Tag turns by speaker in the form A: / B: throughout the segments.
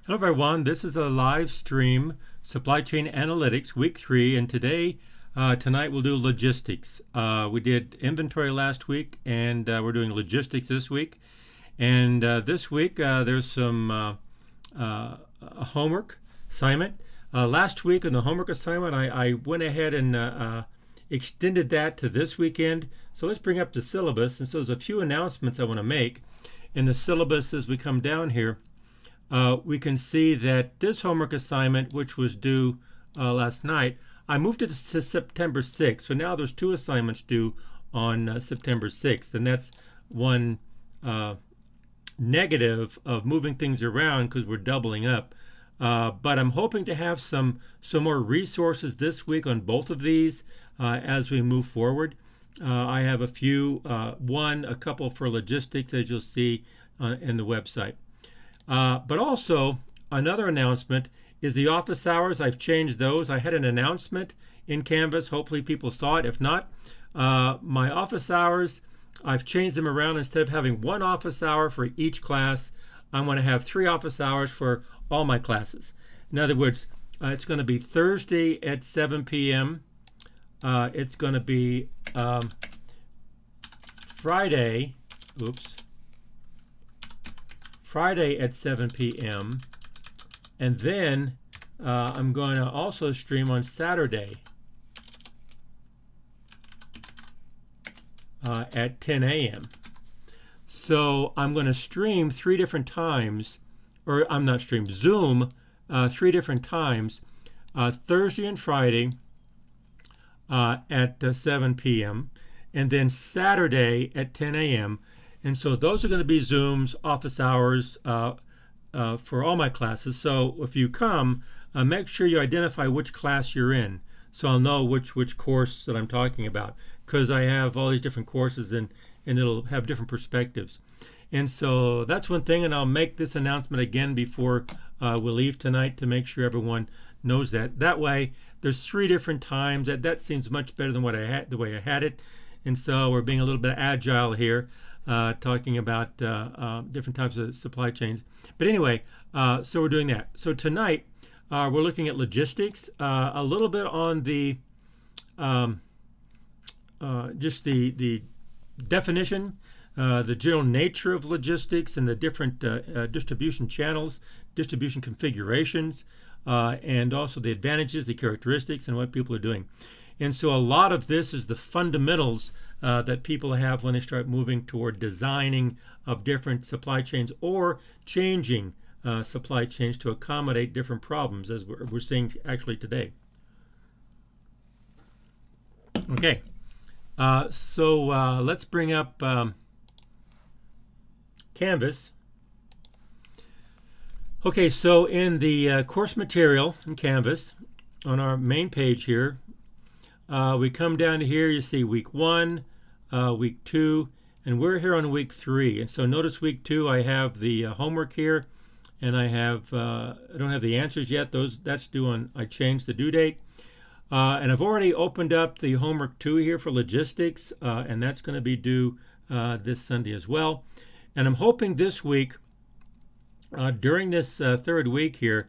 A: Hello everyone, this is a live stream, Supply Chain Analytics, Week 3, and tonight we'll do logistics. We did inventory last week, and we're doing logistics this week. And this week there's some homework assignment. Last week in the homework assignment, I went ahead and extended that to this weekend. So let's bring up the syllabus. And so there's a few announcements I want to make. In the syllabus as we come down here, we can see that this homework assignment, which was due last night, I moved it to September 6th. So now there's two assignments due on September 6th. And that's one negative of moving things around because we're doubling up. But I'm hoping to have some more resources this week on both of these as we move forward. I have a few, a couple for logistics, as you'll see in the website. But also, another announcement is the office hours. I've changed those. I had an announcement in Canvas. Hopefully people saw it. If not, my office hours, I've changed them around. Instead of having one office hour for each class, I'm going to have 3 office hours for all my classes. In other words, it's going to be Thursday at 7 p.m. It's going to be Friday at 7 p.m. And then I'm going to also stream on Saturday at 10 a.m. So I'm going to stream 3 different times, or I'm not stream, Zoom 3 different times, Thursday and Friday at 7 p.m. and then Saturday at 10 a.m. And so those are going to be Zoom's office hours for all my classes. So if you come, make sure you identify which class you're in, so I'll know which course that I'm talking about, because I have all these different courses and it'll have different perspectives. And so that's one thing, and I'll make this announcement again before we leave tonight to make sure everyone knows that. That way, there's 3 different times. That seems much better than the way I had it. And so we're being a little bit agile here, talking about different types of supply chains. But anyway, so we're doing that. So tonight, we're looking at logistics, a little bit on the just the definition, the general nature of logistics and the different distribution channels, distribution configurations, and also the advantages, the characteristics, and what people are doing. And so a lot of this is the fundamentals that people have when they start moving toward designing of different supply chains or changing supply chains to accommodate different problems, as we're seeing actually today. Okay, so let's bring up Canvas. Okay, so in the course material in Canvas, on our main page here, we come down to here, you see week 1, week 2, and we're here on week 3. And so notice week 2, I have the homework here, and I don't have the answers yet. That's due on, I changed the due date. And I've already opened up the homework 2 here for logistics, and that's going to be due this Sunday as well. And I'm hoping this week, during this 3rd week here,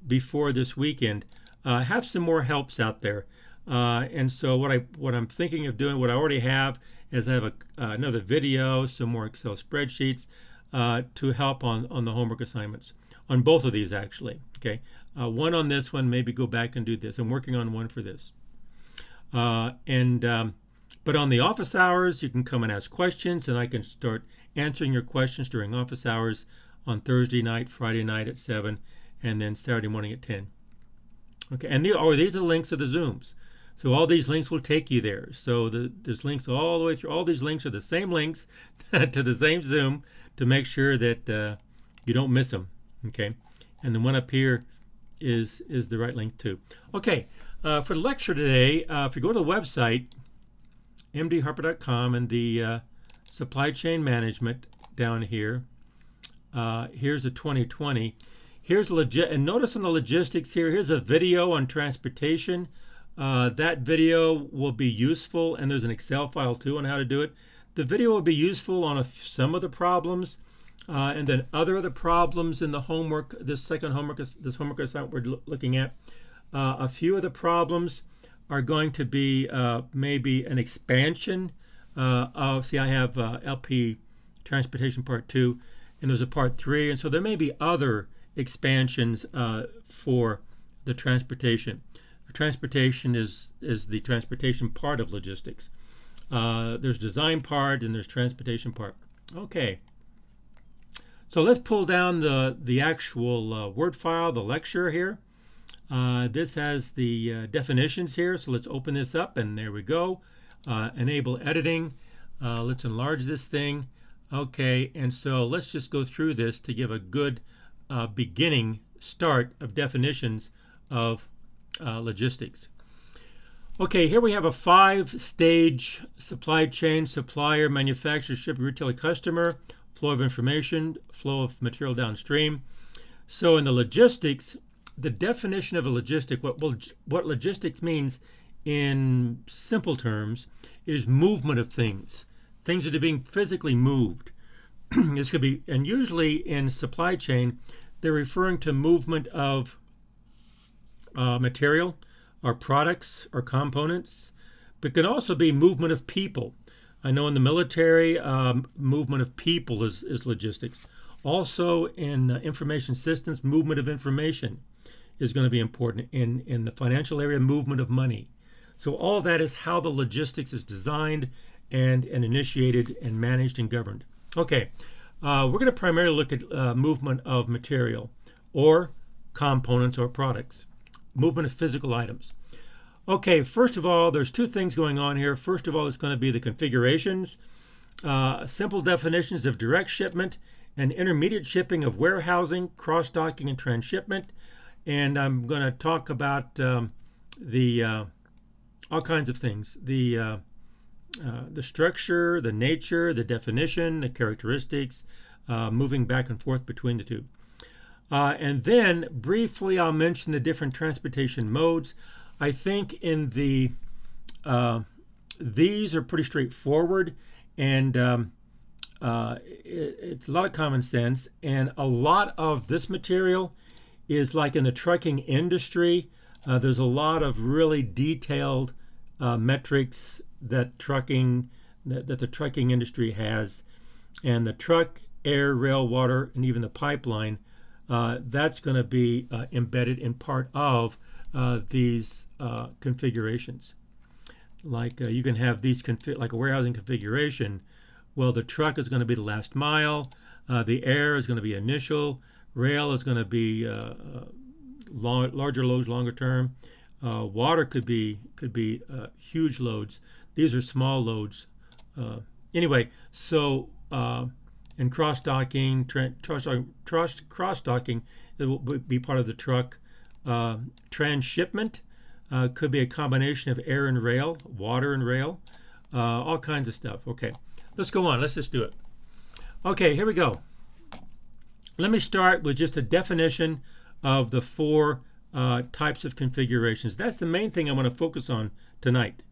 A: before this weekend, have some more helps out there. And so what I'm thinking of doing, what I already have, is I have another video, some more Excel spreadsheets to help on the homework assignments, on both of these actually. Okay, one on this one, maybe go back and do this. I'm working on one for this. But on the office hours, you can come and ask questions, and I can start answering your questions during office hours on Thursday night, Friday night at 7, and then Saturday morning at 10. Okay, and these are the links of the Zooms. So all these links will take you there. So there's links all the way through. All these links are the same links to the same Zoom to make sure that you don't miss them. Okay, and the one up here is the right link too. Okay, for the lecture today, if you go to the website, mdharper.com, and the supply chain management down here, here's a 2020. Here's and notice on the logistics here, here's a video on transportation. That video will be useful, and there's an Excel file too on how to do it. The video will be useful on some of the problems, And then other of the problems in the homework, this homework assignment we're looking at, a few of the problems are going to be maybe an expansion of, see, I have LP Transportation Part 2, and there's a Part 3, and so there may be other expansions for the transportation. Transportation is the transportation part of logistics. There's design part and there's transportation part. Okay. So let's pull down the actual Word file, the lecture here. This has the definitions here, so let's open this up, and there we go. Enable editing. Let's enlarge this thing. Okay, and so let's just go through this to give a good beginning start of definitions of logistics. Okay, here we have a 5-stage supply chain: supplier, manufacturer, shipper, retailer, customer, flow of information, flow of material downstream. So in the logistics, the definition of a logistic, what logistics means in simple terms is movement of things. Things that are being physically moved. This could be, and usually in supply chain, they're referring to movement of material or products or components, but can also be movement of people. I know in the military, movement of people is logistics. Also in information systems, movement of information is going to be important. In the financial area, movement of money. So all that is how the logistics is designed and initiated and managed and governed. Okay, we're going to primarily look at movement of material or components or products, movement of physical items. Okay, first of all, there's two things going on here. First of all, it's going to be the configurations, simple definitions of direct shipment and intermediate shipping of warehousing, cross-docking, and transshipment. And I'm going to talk about all kinds of things: the structure, the nature, the definition, the characteristics, moving back and forth between the two. And then briefly, I'll mention the different transportation modes. I think in the these are pretty straightforward, and it's a lot of common sense, and a lot of this material is like in the trucking industry. There's a lot of really detailed metrics that the trucking industry has, and the truck, air, rail, water, and even the pipeline. That's going to be embedded in part of these configurations. Like you can have these like a warehousing configuration. Well, the truck is going to be the last mile. The air is going to be initial. Rail is going to be larger loads, longer term. Water could be huge loads. These are small loads. Anyway, so and cross-docking, cross-docking, it will be part of the truck. Transshipment could be a combination of air and rail, water and rail, all kinds of stuff. Okay, let's go on. Let's just do it. Okay, here we go. Let me start with just a definition of the 4 types of configurations. That's the main thing I want to focus on tonight.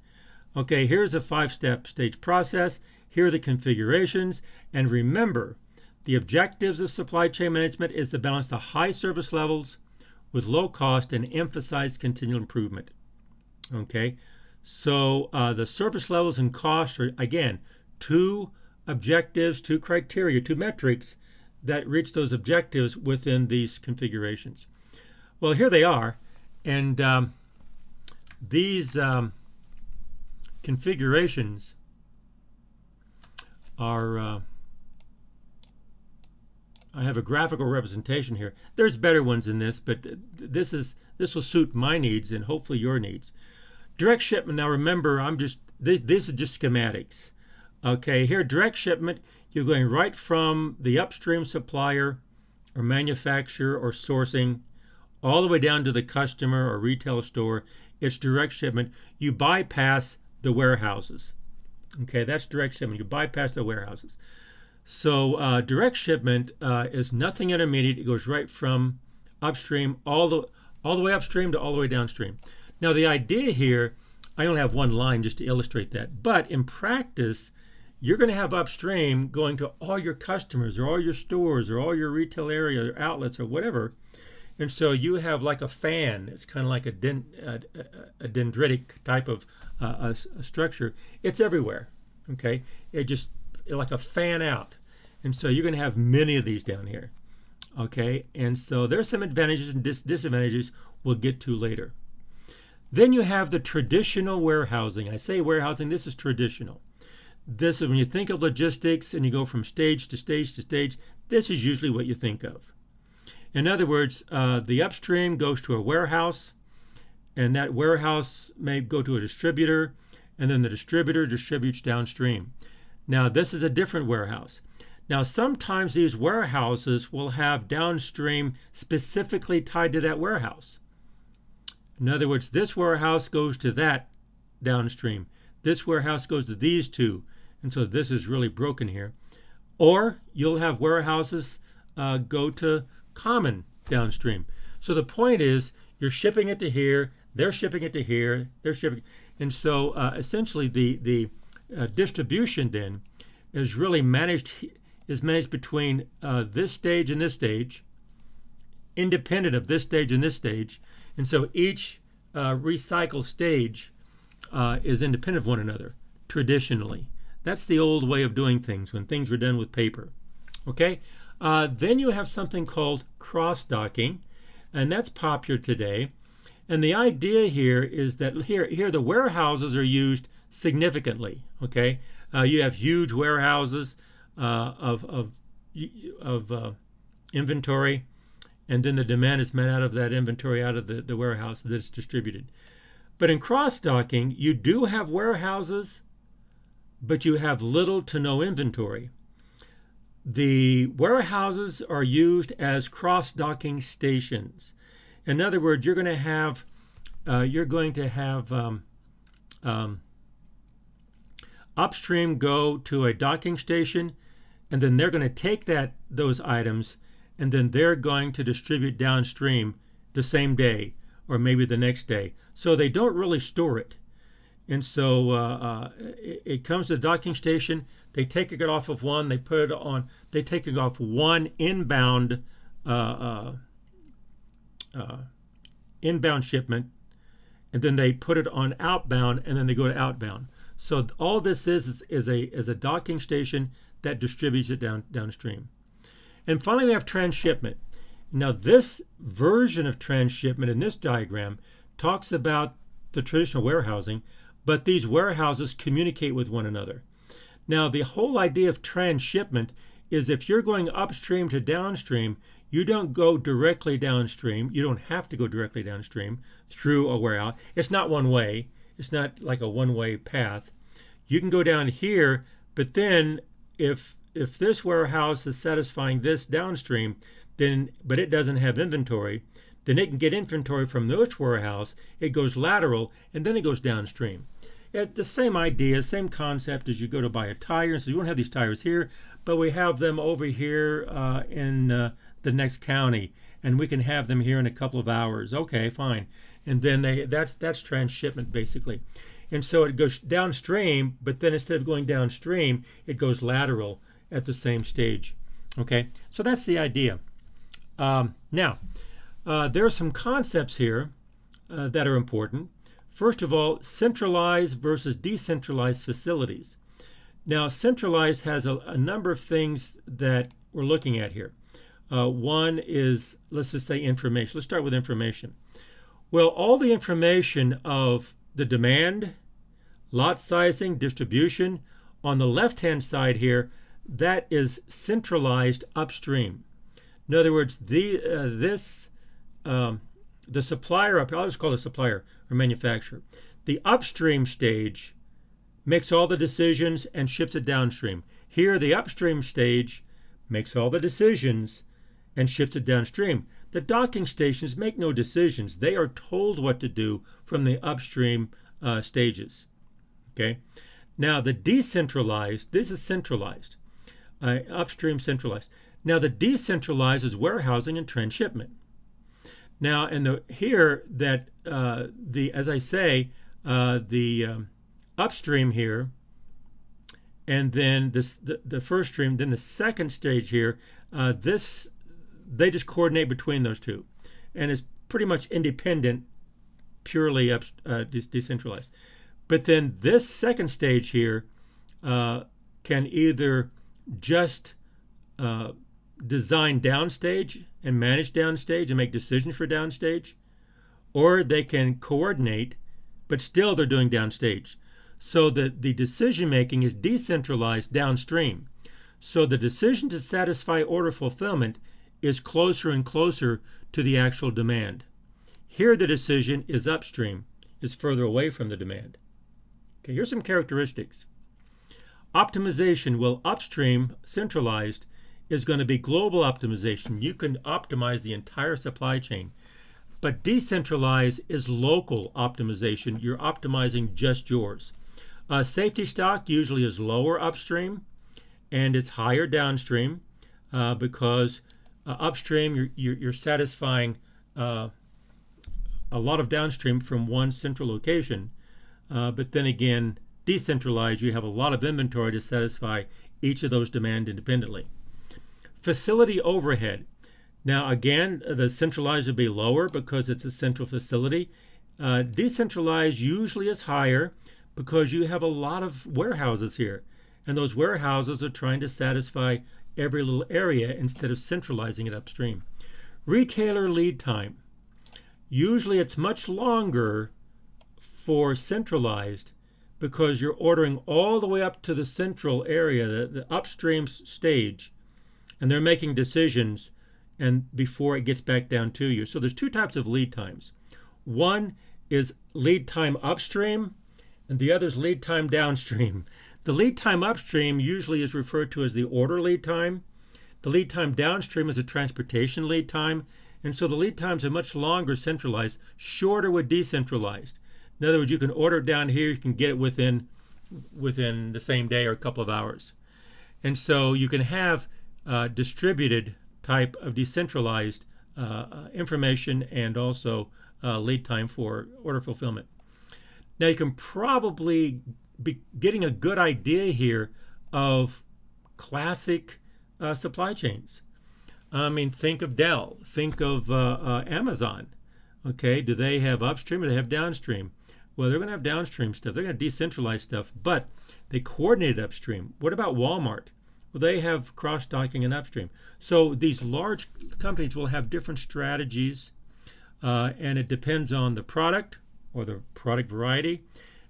A: Okay, here's a 5-step stage process. Here are the configurations. And remember, the objectives of supply chain management is to balance the high service levels with low cost and emphasize continual improvement. Okay, so the service levels and cost are, again, 2 objectives, 2 criteria, 2 metrics that reach those objectives within these configurations. Well, here they are, and these configurations are I have a graphical representation here. There's better ones than this, but this will suit my needs and hopefully your needs. Direct shipment. Now remember, these are just schematics. Okay, here direct shipment, you're going right from the upstream supplier or manufacturer or sourcing all the way down to the customer or retail store. It's direct shipment. You bypass the warehouses. Okay, that's direct shipment. You bypass the warehouses. So direct shipment is nothing intermediate. It goes right from upstream all the way upstream to all the way downstream. Now the idea here, I only have one line just to illustrate that, but in practice, you're going to have upstream going to all your customers or all your stores or all your retail area or outlets or whatever. And so you have like a fan. It's kind of like a dendritic type of a structure. It's everywhere. Okay, it just like a fan out. And so you're going to have many of these down here. Okay, and so there's some advantages and disadvantages we'll get to later. Then you have the traditional warehousing. I say warehousing, this is traditional. This is when you think of logistics and you go from stage to stage to stage, this is usually what you think of. In other words, the upstream goes to a warehouse, and that warehouse may go to a distributor, and then the distributor distributes downstream. Now, this is a different warehouse. Now, sometimes these warehouses will have downstream specifically tied to that warehouse. In other words, this warehouse goes to that downstream. This warehouse goes to these two. And so this is really broken here. Or you'll have warehouses go to common downstream. So the point is, you're shipping it to here, they're shipping it to here, they're shipping. And so essentially the distribution then is really managed between this stage and this stage, independent of this stage and this stage. And so each recycle stage is independent of one another, traditionally. That's the old way of doing things when things were done with paper. Okay? Then you have something called cross-docking, and that's popular today. And the idea here is that here the warehouses are used significantly. Okay? You have huge warehouses of inventory, and then the demand is met out of that inventory, out of the warehouse that's distributed. But in cross-docking, you do have warehouses, but you have little to no inventory. The warehouses are used as cross-docking stations. In other words, you're going to have upstream go to a docking station, and then they're going to take those items, and then they're going to distribute downstream the same day or maybe the next day. So they don't really store it. And so it comes to the docking station. They take it off of one. They put it on. They take it off one inbound shipment, and then they put it on outbound, and then they go to outbound. So all this is a docking station that distributes it downstream. And finally, we have transshipment. Now, this version of transshipment in this diagram talks about the traditional warehousing, but these warehouses communicate with one another. Now, the whole idea of transshipment is if you're going upstream to downstream, you don't go directly downstream. You don't have to go directly downstream through a warehouse. It's not one way. It's not like a one-way path. You can go down here, but then if this warehouse is satisfying this downstream, but it doesn't have inventory, then it can get inventory from this warehouse. It goes lateral, and then it goes downstream. The same idea, same concept as you go to buy a tire. So you won't have these tires here, but we have them over here in the next county, and we can have them here in a couple of hours. Okay, fine. And then that's transshipment basically. And so it goes downstream, but then instead of going downstream, it goes lateral at the same stage. Okay, so that's the idea. Now, there are some concepts here that are important. First of all, centralized versus decentralized facilities. Now, centralized has a number of things that we're looking at here. One is, let's just say information. Let's start with information. Well, all the information of the demand, lot sizing, distribution, on the left-hand side here, that is centralized upstream. In other words, the supplier, I'll just call it supplier or manufacturer. The upstream stage makes all the decisions and ships it downstream. Here, the upstream stage makes all the decisions and ships it downstream. The docking stations make no decisions. They are told what to do from the upstream stages. Okay. Now, the decentralized, this is centralized, upstream centralized. Now, the decentralized is warehousing and transshipment. Now, and here that as I say, the upstream here and then the first stream. Then the second stage here, they just coordinate between those two, and it's pretty much independent, purely decentralized. But then this second stage here can either just design downstage and manage downstage and make decisions for downstage, or they can coordinate, but still they're doing downstage. So that the decision making is decentralized downstream. So the decision to satisfy order fulfillment is closer and closer to the actual demand. Here the decision is upstream, is further away from the demand. Okay, here's some characteristics. Optimization, well, upstream, centralized, is going to be global optimization. You can optimize the entire supply chain. But decentralized is local optimization. You're optimizing just yours. Safety stock usually is lower upstream, and it's higher downstream because upstream you're satisfying a lot of downstream from one central location. But then again, decentralized, you have a lot of inventory to satisfy each of those demand independently. Facility overhead. Now again, the centralized would be lower because it's a central facility. Decentralized usually is higher because you have a lot of warehouses here. And those warehouses are trying to satisfy every little area instead of centralizing it upstream. Retailer lead time. Usually it's much longer for centralized because you're ordering all the way up to the central area, the upstream stage, and they're making decisions and before it gets back down to you. So there's two types of lead times. One is lead time upstream, and the other is lead time downstream. The lead time upstream usually is referred to as the order lead time. The lead time downstream is a transportation lead time, and so the lead times are much longer centralized, shorter with decentralized. In other words, you can order it down here, you can get it within the same day or a couple of hours. And so you can have distributed type of decentralized information and also lead time for order fulfillment. Now you can probably be getting a good idea here of classic supply chains. I mean, think of Dell, think of Amazon. Okay, do they have upstream or do they have downstream? Well, they're going to have downstream stuff. They're going to decentralize stuff, but they coordinate upstream. What about Walmart? Well, they have cross-docking and upstream. So these large companies will have different strategies, and it depends on the product or the product variety,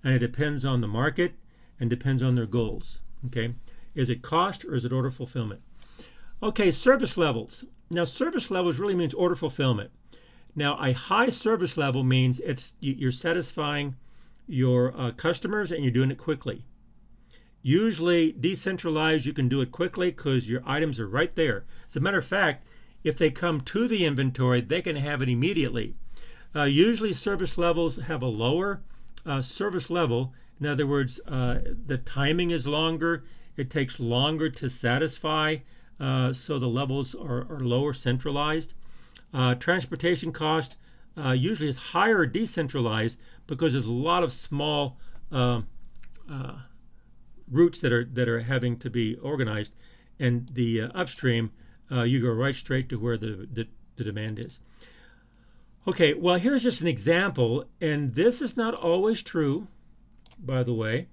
A: and it depends on the market and depends on their goals. Okay, is it cost or is it order fulfillment? Okay, service levels. Now, service levels really means order fulfillment. Now, a high service level means you're satisfying your customers and you're doing it quickly. Usually, decentralized, you can do it quickly because your items are right there. As a matter of fact, if they come to the inventory, they can have it immediately. Usually, service levels have a lower service level. In other words, the timing is longer. It takes longer to satisfy, so the levels are lower centralized. Transportation cost usually is higher decentralized because there's a lot of small routes that are having to be organized, and the upstream you go right straight to where the demand is. Okay, well, here's just an example, and this is not always true, by the way.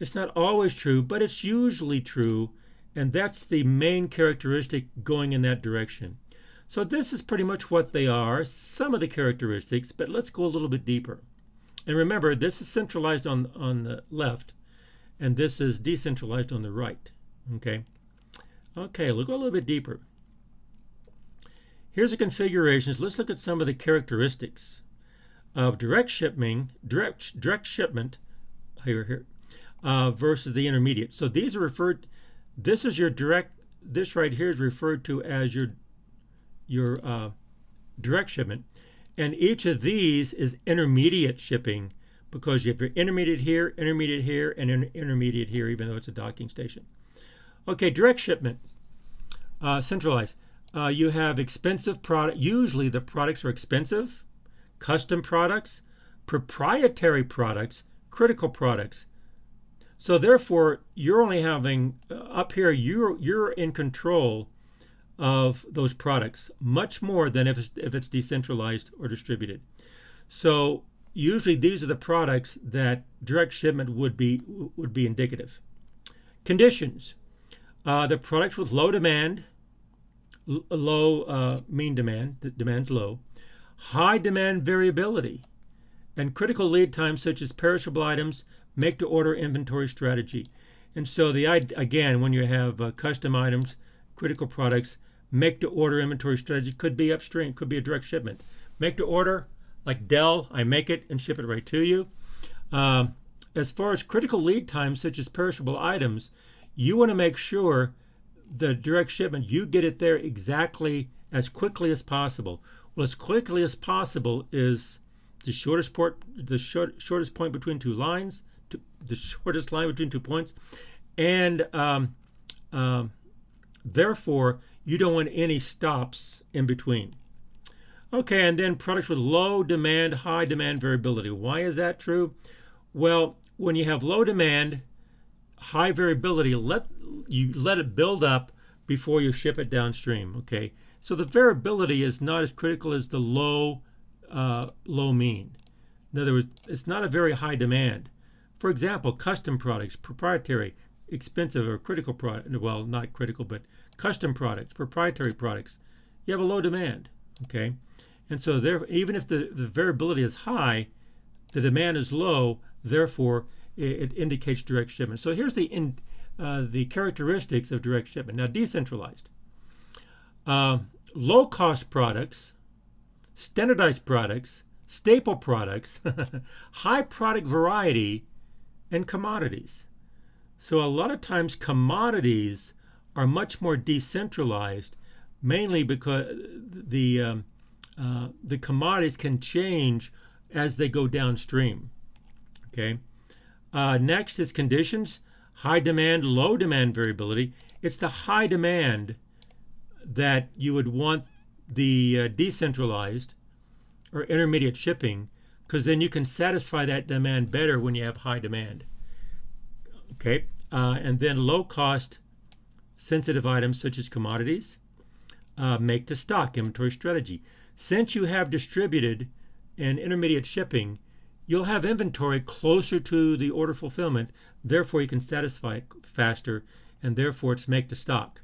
A: It's not always true, but it's usually true, and that's the main characteristic going in that direction. So this is pretty much what they are, some of the characteristics, but let's go a little bit deeper. And remember, this is centralized on the left, and this is decentralized on the right. Okay, we'll go a little bit deeper. Here's the configurations. Let's look at some of the characteristics of direct shipment here versus the intermediate. So these are referred. This is your direct. This right here is referred to as your direct shipment, and each of these is intermediate shipping because you have your intermediate here, and intermediate here, even though it's a docking station. Okay, direct shipment, centralized. You have expensive product. Usually the products are expensive, custom products, proprietary products, critical products. So therefore, you're only having up here. You're in control of those products much more than if it's decentralized or distributed. So usually these are the products that direct shipment would be indicative. Conditions: the products with low demand, low mean demand, demand's low, high demand variability, and critical lead times such as perishable items, make-to-order inventory strategy. And so again, when you have custom items, critical products, make-to-order inventory strategy could be upstream, could be a direct shipment. Make-to-order, like Dell, I make it and ship it right to you. As far as critical lead times such as perishable items, you want to make sure the direct shipment, you get it there exactly as quickly as possible. Well, as quickly as possible is the shortest point between two lines, the shortest line between 2 points, and therefore you don't want any stops in between. Okay, and then products with low demand, high demand variability. Why is that true? Well, when you have low demand, high variability, let it build up before you ship it downstream. Okay, so the variability is not as critical as the low mean. In other words, it's not a very high demand. For example, custom products, proprietary, expensive or critical product. Well, not critical, but custom products, proprietary products. You have a low demand. Okay, and so there, even if the variability is high, the demand is low. Therefore, it indicates direct shipment. So here's the characteristics of direct shipment. Now, decentralized. Low-cost products, standardized products, staple products, high product variety, and commodities. So a lot of times commodities are much more decentralized, mainly because the commodities can change as they go downstream. Okay. Next is conditions: high demand, low demand variability. It's the high demand that you would want the decentralized or intermediate shipping, because then you can satisfy that demand better when you have high demand. Okay, and then low cost sensitive items such as commodities, make to stock inventory strategy. Since you have distributed and intermediate shipping, you'll have inventory closer to the order fulfillment. Therefore, you can satisfy it faster, and therefore it's make to stock.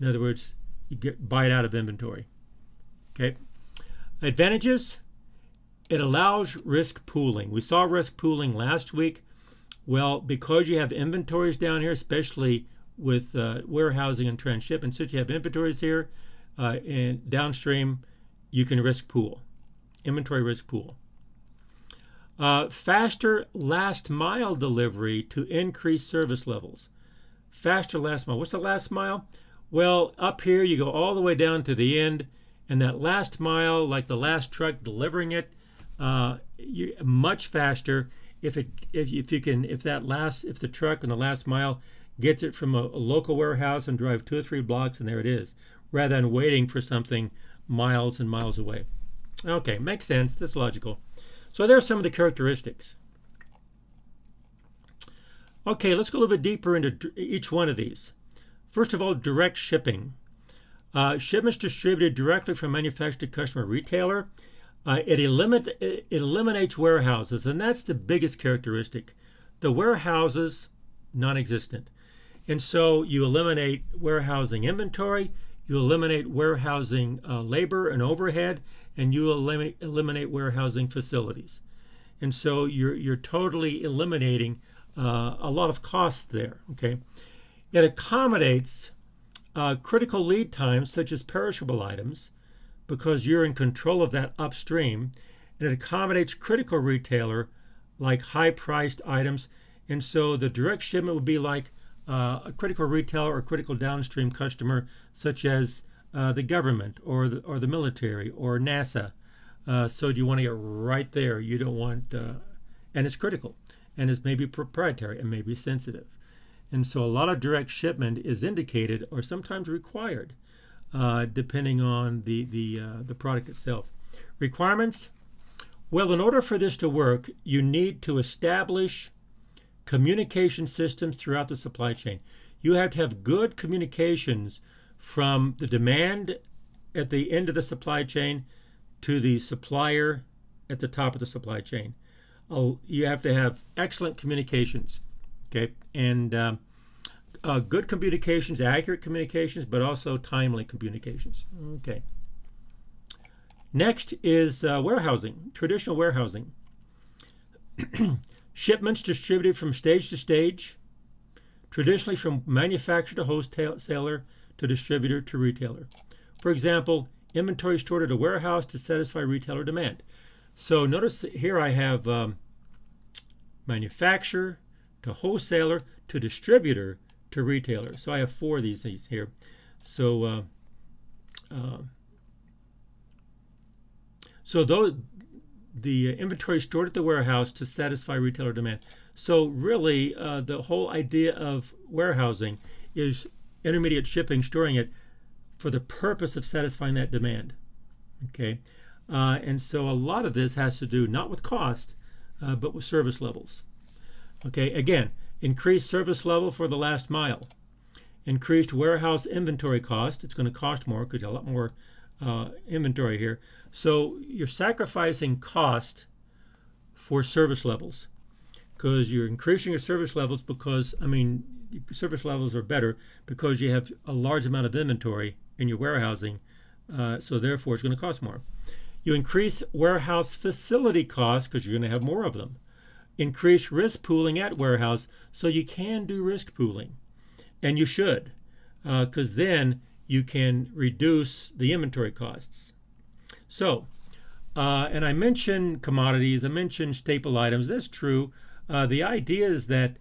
A: In other words, you buy it out of inventory. Okay. Advantages: it allows risk pooling. We saw risk pooling last week. Well, because you have inventories down here, especially with warehousing and transshipment, since you have inventories here and downstream, you can risk pool, inventory risk pool. Faster last mile delivery to increase service levels. Faster last mile. What's the last mile? Well, up here you go all the way down to the end, and that last mile, like the last truck delivering it, much faster if the truck in the last mile gets it from a local warehouse and drive 2 or 3 blocks and there it is, rather than waiting for something miles and miles away. Okay, makes sense. That's logical. So there are some of the characteristics. Okay, let's go a little bit deeper into each one of these. First of all, direct shipping. Shipments distributed directly from manufacturer to customer retailer. It eliminates warehouses, and that's the biggest characteristic. The warehouses, non-existent. And so you eliminate warehousing inventory, you eliminate warehousing labor and overhead, and you eliminate warehousing facilities. And so you're totally eliminating a lot of costs there. Okay, it accommodates critical lead times such as perishable items, because you're in control of that upstream, and it accommodates critical retailer like high-priced items. And so the direct shipment would be like a critical retailer or critical downstream customer, such as the government or the military or NASA. So you want to get right there. You don't want, and it's critical, and it's maybe proprietary and maybe sensitive. And so a lot of direct shipment is indicated or sometimes required, depending on the product itself. Requirements: well, in order for this to work, you need to establish communication systems throughout the supply chain. You have to have good communications from the demand at the end of the supply chain to the supplier at the top of the supply chain. You have to have excellent communications, okay, and good communications, accurate communications, but also timely communications. Okay. Next is warehousing, traditional warehousing. Shipments distributed from stage to stage, traditionally from manufacturer to wholesaler to distributor to retailer. For example, inventory stored at a warehouse to satisfy retailer demand. So notice here I have manufacturer to wholesaler to distributor to retailer. So I have 4 of these here. So the inventory stored at the warehouse to satisfy retailer demand. So really, the whole idea of warehousing is intermediate shipping, storing it for the purpose of satisfying that demand. Okay, and so a lot of this has to do not with cost, but with service levels. Okay, again, increased service level for the last mile, increased warehouse inventory cost. It's going to cost more because you have a lot more inventory here. So you're sacrificing cost for service levels because you're increasing your service levels because, service levels are better because you have a large amount of inventory in your warehousing, so therefore it's going to cost more. You increase warehouse facility costs because you're going to have more of them. Increase risk pooling at warehouse, so you can do risk pooling, and you should, because then you can reduce the inventory costs. So, and I mentioned commodities, I mentioned staple items. That's true. The idea is that,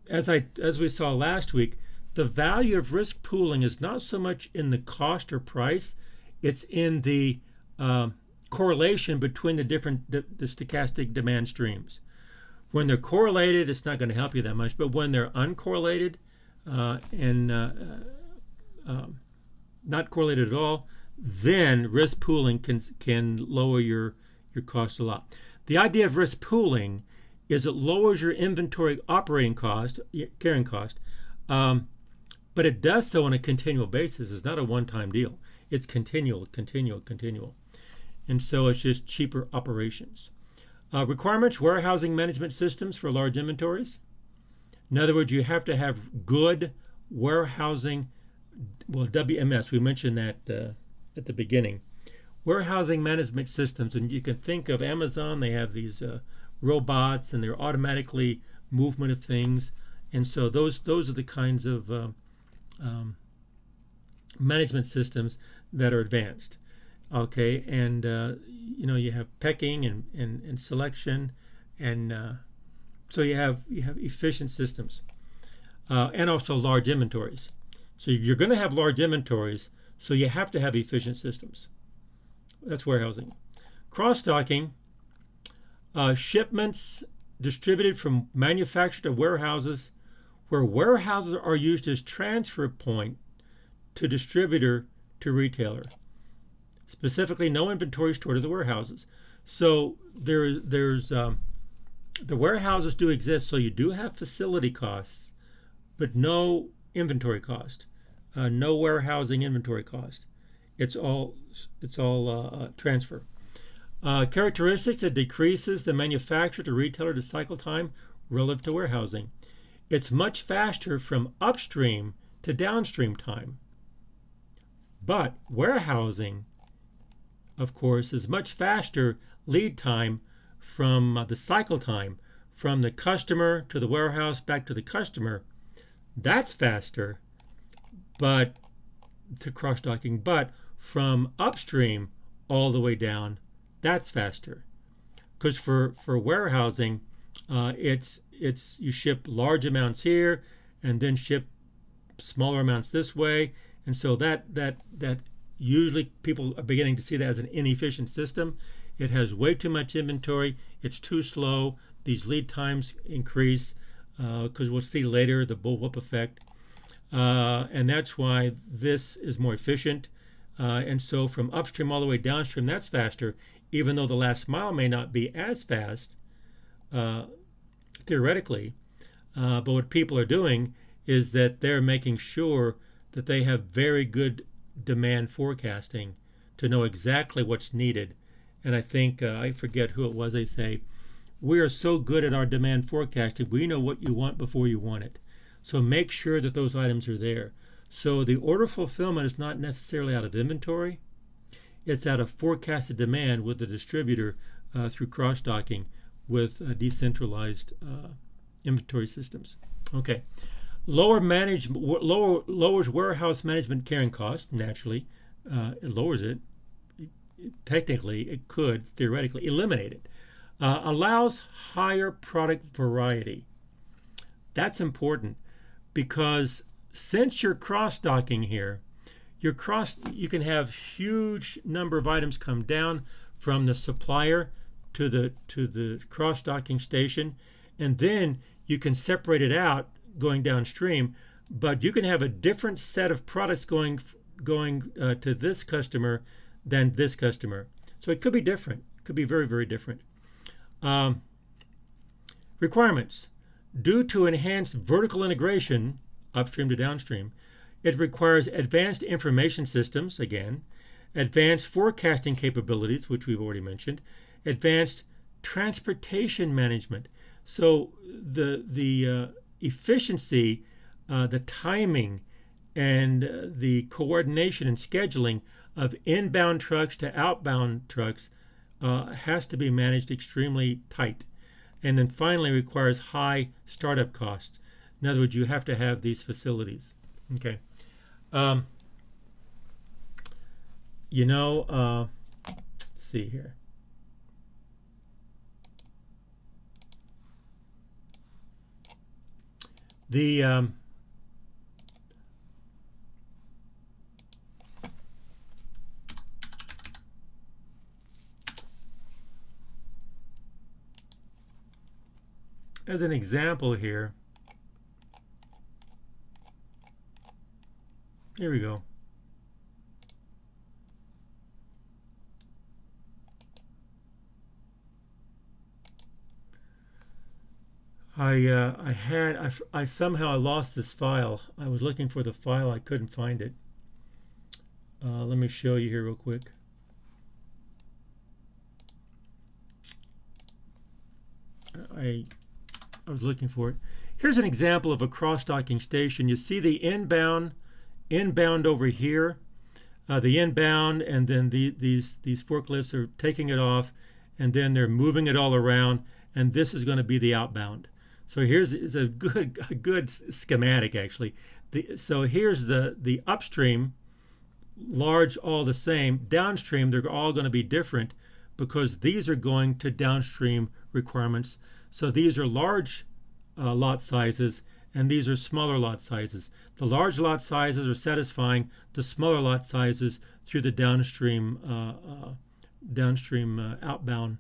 A: as we saw last week, the value of risk pooling is not so much in the cost or price, it's in the correlation between the different the stochastic demand streams. When they're correlated, it's not going to help you that much, but when they're uncorrelated and not correlated at all, then risk pooling can lower your cost a lot. The idea of risk pooling is it lowers your inventory operating cost, carrying cost, but it does so on a continual basis. It's not a one-time deal. It's continual. And so it's just cheaper operations. Requirements, warehousing management systems for large inventories. In other words, you have to have good warehousing, WMS, we mentioned that at the beginning. Warehousing management systems, and you can think of Amazon, they have these robots and they're automatically movement of things. And so those are the kinds of management systems that are advanced. Okay, and you have pecking and selection, and so you have efficient systems, and also large inventories. So you're going to have large inventories, so you have to have efficient systems. That's warehousing. Cross-docking, shipments distributed from manufacturer to warehouses, where warehouses are used as transfer point to distributor to retailer. Specifically, no inventory stored at the warehouses. So there's the warehouses do exist, so you do have facility costs, but no inventory cost, no warehousing inventory cost. It's all transfer. Characteristics, it decreases the manufacturer to retailer to cycle time relative to warehousing. It's much faster from upstream to downstream time. But warehousing, of course, is much faster lead time from the cycle time from the customer to the warehouse back to the customer. That's faster, but to cross-docking. But from upstream all the way down, that's faster. Because for warehousing, it's you ship large amounts here and then ship smaller amounts this way, and so that usually people are beginning to see that as an inefficient system. It has way too much inventory. It's too slow. These lead times increase because we'll see later the bullwhip effect. And that's why this is more efficient. And so from upstream all the way downstream, that's faster, even though the last mile may not be as fast. theoretically, but what people are doing is that they're making sure that they have very good demand forecasting to know exactly what's needed. And I think, I forget who it was, they say, we are so good at our demand forecasting, we know what you want before you want it. So make sure that those items are there. So the order fulfillment is not necessarily out of inventory. It's out of forecasted demand with the distributor through cross-docking with decentralized inventory systems. Okay. Lowers warehouse management carrying cost, naturally. It lowers it. Technically, it could, theoretically, eliminate it. Allows higher product variety. That's important because since you're cross-docking here, you can have huge number of items come down from the supplier to the cross-docking station, and then you can separate it out going downstream, but you can have a different set of products going to this customer than this customer. So it could be different. It could be very, very different. Requirements. Due to enhanced vertical integration, upstream to downstream, it requires advanced information systems, again, advanced forecasting capabilities, which we've already mentioned, advanced transportation management. So the efficiency, the timing, and the coordination and scheduling of inbound trucks to outbound trucks has to be managed extremely tight. And then finally requires high startup costs. In other words, you have to have these facilities. Okay. Let's see here. As an example here, here we go. I somehow lost this file. I was looking for the file, I couldn't find it. Let me show you here real quick. I was looking for it. Here's an example of a cross-docking station. You see the inbound over here, the inbound, and then these forklifts are taking it off, and then they're moving it all around, and this is going to be the outbound. So here's a good schematic actually. So here's the upstream, large, all the same. Downstream, they're all going to be different because these are going to downstream requirements. So these are large lot sizes, and these are smaller lot sizes. The large lot sizes are satisfying the smaller lot sizes through the downstream outbound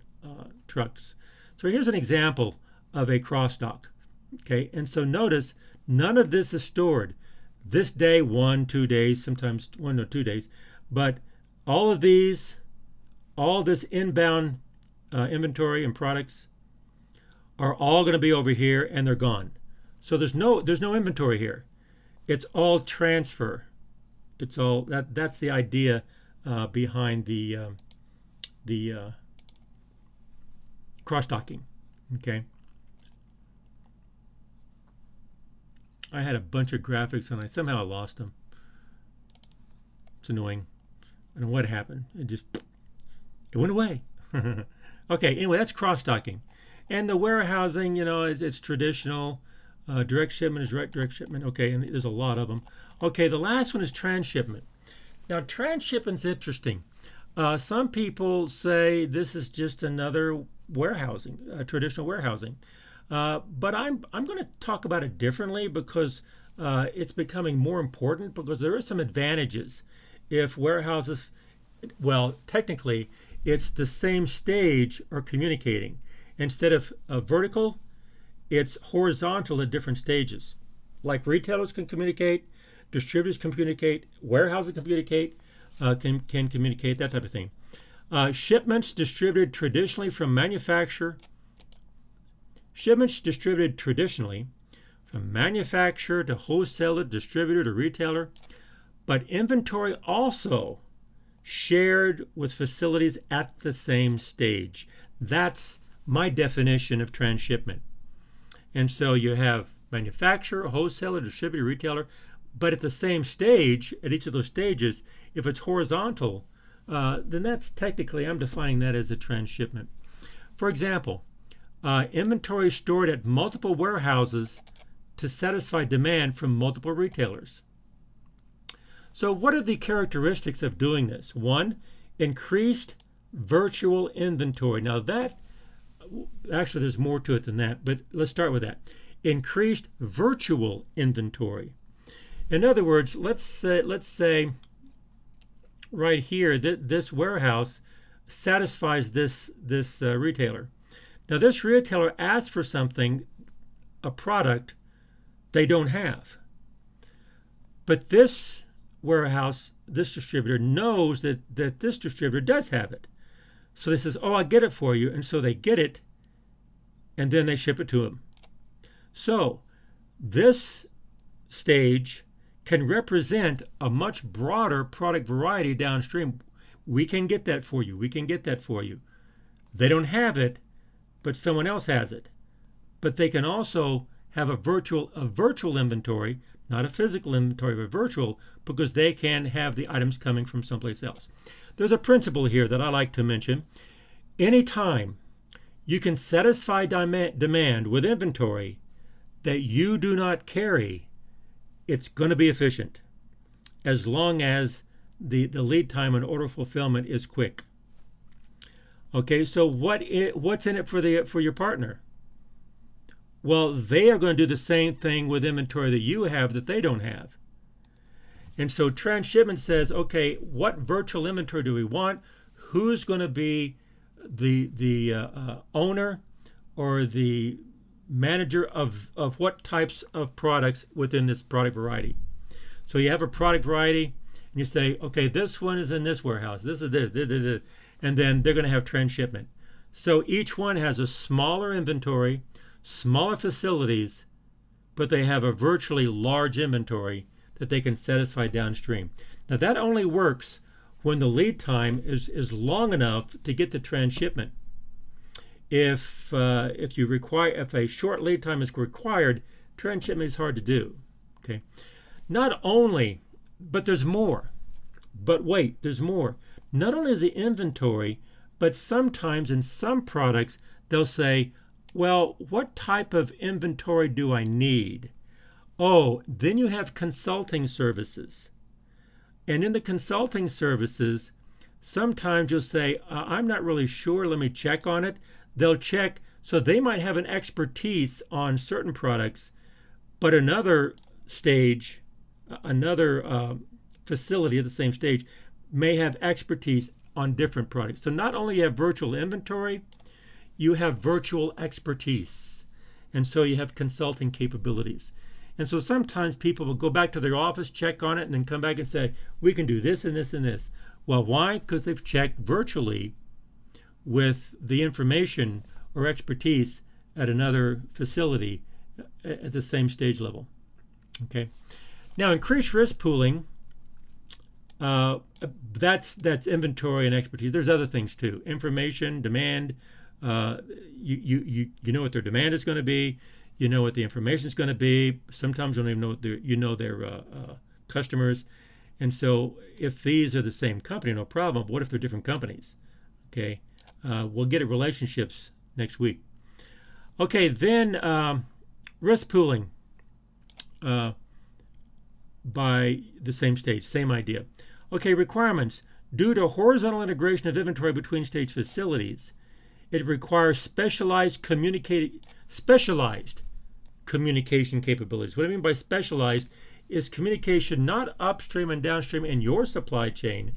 A: trucks. So here's an example of a cross dock. Okay, and so notice none of this is stored. This day, 1, 2 days, sometimes 1 or 2 days, but all of these, all this inbound inventory and products are all going to be over here, and they're gone. So there's no inventory here. It's all transfer. It's all that's the idea behind the cross-docking. Okay. I had a bunch of graphics and I somehow lost them. It's annoying. I don't know what happened. It went away. Okay, anyway, that's cross-docking. And the warehousing, it's traditional. Direct shipment is direct shipment. Okay, and there's a lot of them. Okay, the last one is transshipment. Now, transshipment's interesting. Some people say this is just another warehousing, traditional warehousing. But I'm going to talk about it differently because it's becoming more important because there are some advantages. If warehouses, well, technically, it's the same stage are communicating. Instead of vertical, it's horizontal at different stages. Like retailers can communicate, distributors can communicate, warehouses can communicate, can communicate, that type of thing. Shipments distributed traditionally from manufacturer Shipments distributed traditionally from manufacturer to wholesaler, distributor to retailer, but inventory also shared with facilities at the same stage. That's my definition of transshipment. And so you have manufacturer, wholesaler, distributor, retailer, but at the same stage, at each of those stages, if it's horizontal, then that's technically, I'm defining that as a transshipment. For example, inventory stored at multiple warehouses to satisfy demand from multiple retailers. So what are the characteristics of doing this? One, increased virtual inventory. Now that, actually there's more to it than that, but let's start with that. Increased virtual inventory. In other words, let's say right here that this warehouse satisfies this retailer. Now this retailer asks for something, a product they don't have. But this warehouse, this distributor knows that this distributor does have it. So they says, oh, I'll get it for you. And so they get it, and then they ship it to them. So this stage can represent a much broader product variety downstream. We can get that for you. We can get that for you. They don't have it, but someone else has it. But they can also have a virtual inventory, not a physical inventory, but virtual, because they can have the items coming from someplace else. There's a principle here that I like to mention. Anytime you can satisfy demand with inventory that you do not carry, it's going to be efficient, as long as the lead time and order fulfillment is quick. Okay, so what's in it for your partner? Well, they are going to do the same thing with inventory that you have that they don't have. And so transshipment says, okay, what virtual inventory do we want? Who's going to be the owner or the manager of what types of products within this product variety? So you have a product variety, and you say, okay, this one is in this warehouse, this is this, and then they're going to have transshipment. So each one has a smaller inventory, smaller facilities, but they have a virtually large inventory that they can satisfy downstream. Now that only works when the lead time is long enough to get the transshipment. If a short lead time is required, transshipment is hard to do. Okay. Not only, but there's more. But wait, there's more. Not only is the inventory, but sometimes in some products they'll say, well, what type of inventory do I need? Oh, then you have consulting services. And in the consulting services, sometimes you'll say, I'm not really sure, let me check on it. They'll check, so they might have an expertise on certain products, but another stage, another facility at the same stage may have expertise on different products. So not only you have virtual inventory, you have virtual expertise. And so you have consulting capabilities. And so sometimes people will go back to their office, check on it, and then come back and say, we can do this and this and this. Well, why? Because they've checked virtually with the information or expertise at another facility at the same stage level. Okay. Now, increased risk pooling, that's inventory and expertise. There's other things too. Information, demand. You know what their demand is going to be. You know what the information is going to be. Sometimes you don't even know their customers. And so if these are the same company, no problem. But what if they're different companies? Okay. We'll get at relationships next week. Okay, then risk pooling by the same stage, same idea. Okay, requirements. Due to horizontal integration of inventory between stage facilities, it requires specialized communication capabilities. What I mean by specialized is communication not upstream and downstream in your supply chain,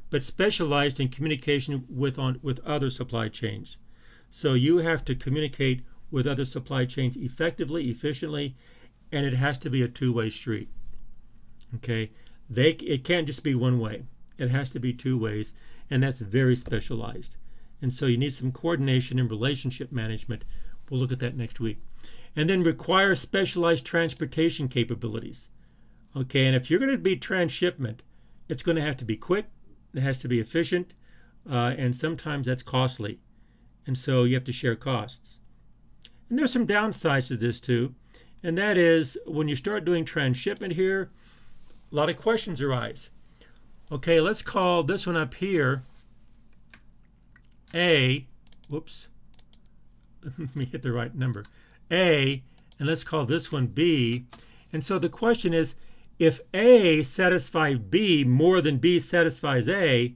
A: but specialized in communication with other supply chains. So you have to communicate with other supply chains effectively, efficiently, and it has to be a two-way street. Okay, it can't just be one way. It has to be two ways, and that's very specialized. And so you need some coordination and relationship management We'll look at that next week. And then require specialized transportation capabilities. Okay, and if you're going to be transshipment, it's going to have to be quick, it has to be efficient, and sometimes that's costly. And so you have to share costs. And there's some downsides to this too, and that is when you start doing transshipment here, a lot of questions arise. Okay, let's call this one up here A. Whoops. Let me hit the right number. A, and let's call this one B. And so the question is, if A satisfies B more than B satisfies A,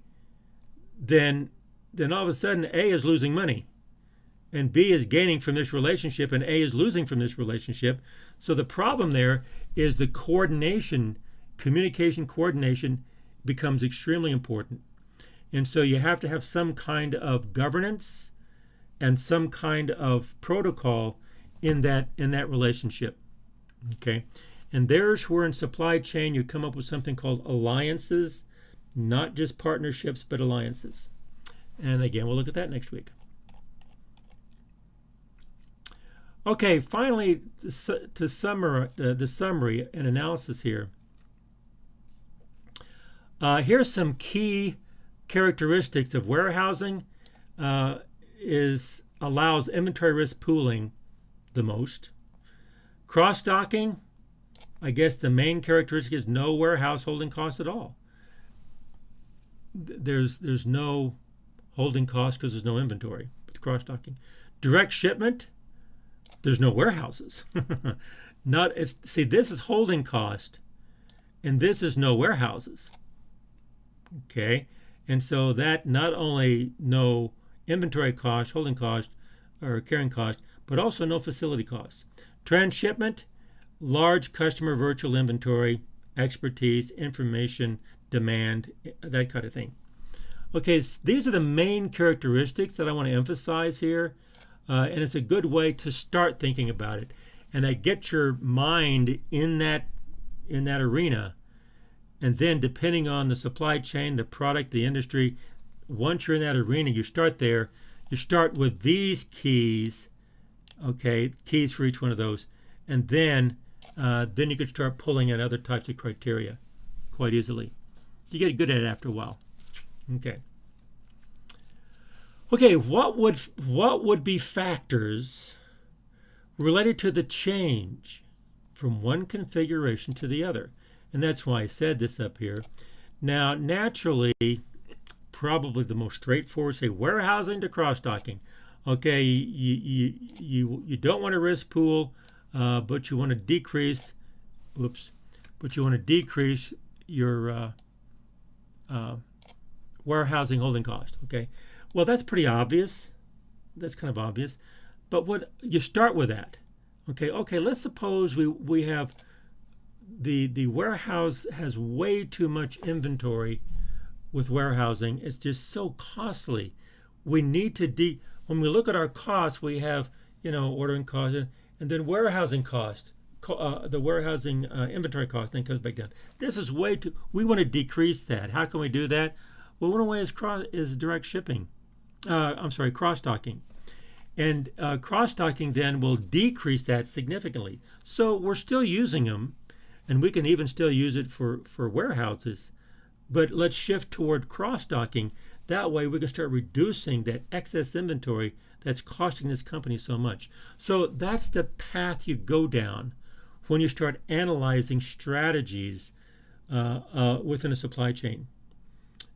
A: then all of a sudden A is losing money. And B is gaining from this relationship, and A is losing from this relationship. So the problem there is the coordination, communication coordination becomes extremely important. And so you have to have some kind of governance and some kind of protocol in that relationship. Okay? And there's where in supply chain you come up with something called alliances, not just partnerships, but alliances. And again, we'll look at that next week. Okay, finally, to summarize the summary and analysis here. Here's some key characteristics of warehousing. Allows inventory risk pooling the most. Cross-docking, I guess the main characteristic is no warehouse holding costs at all. There's no holding costs because there's no inventory with cross-docking. Direct shipment, there's no warehouses. See, this is holding cost, and this is no warehouses. Okay, and so that not only no inventory cost, holding cost, or carrying cost, but also no facility costs. Transshipment, large customer virtual inventory, expertise, information, demand, that kind of thing. Okay, so these are the main characteristics that I want to emphasize here, and it's a good way to start thinking about it, and that gets your mind in that arena. And then depending on the supply chain, the product, the industry, once you're in that arena, you start there. You start with these keys, okay, keys for each one of those, and then you can start pulling in other types of criteria quite easily. You get good at it after a while. Okay, what would be factors related to the change from one configuration to the other? And that's why I said this up here. Now, naturally, probably the most straightforward, say warehousing to cross-docking. Okay, you don't want to risk pool, but you want to decrease. But you want to decrease your warehousing holding cost. Okay, well that's pretty obvious. That's kind of obvious. But what you start with that? Okay. Let's suppose we have the warehouse has way too much inventory with warehousing. It's just so costly. We need to when we look at our costs, we have ordering cost and then warehousing cost. The warehousing inventory cost then comes back down. This is way too. We want to decrease that. How can we do that? Well, one way is direct shipping. Cross-docking. And cross-docking then will decrease that significantly. So we're still using them, and we can even still use it for warehouses. But let's shift toward cross-docking. That way we can start reducing that excess inventory that's costing this company so much. So that's the path you go down when you start analyzing strategies within a supply chain.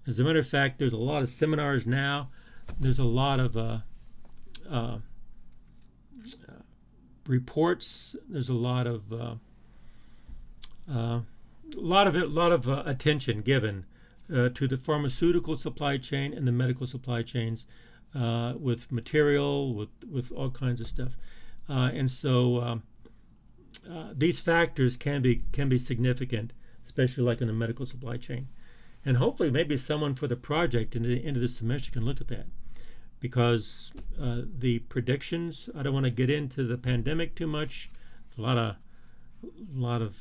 A: As a matter of fact, there's a lot of seminars now. There's a lot of reports. There's a lot of attention given to the pharmaceutical supply chain and the medical supply chains with material, with all kinds of stuff, and so these factors can be significant, especially like in the medical supply chain. And hopefully maybe someone for the project in the end of the semester can look at that, because the predictions, I don't want to get into the pandemic too much. A lot of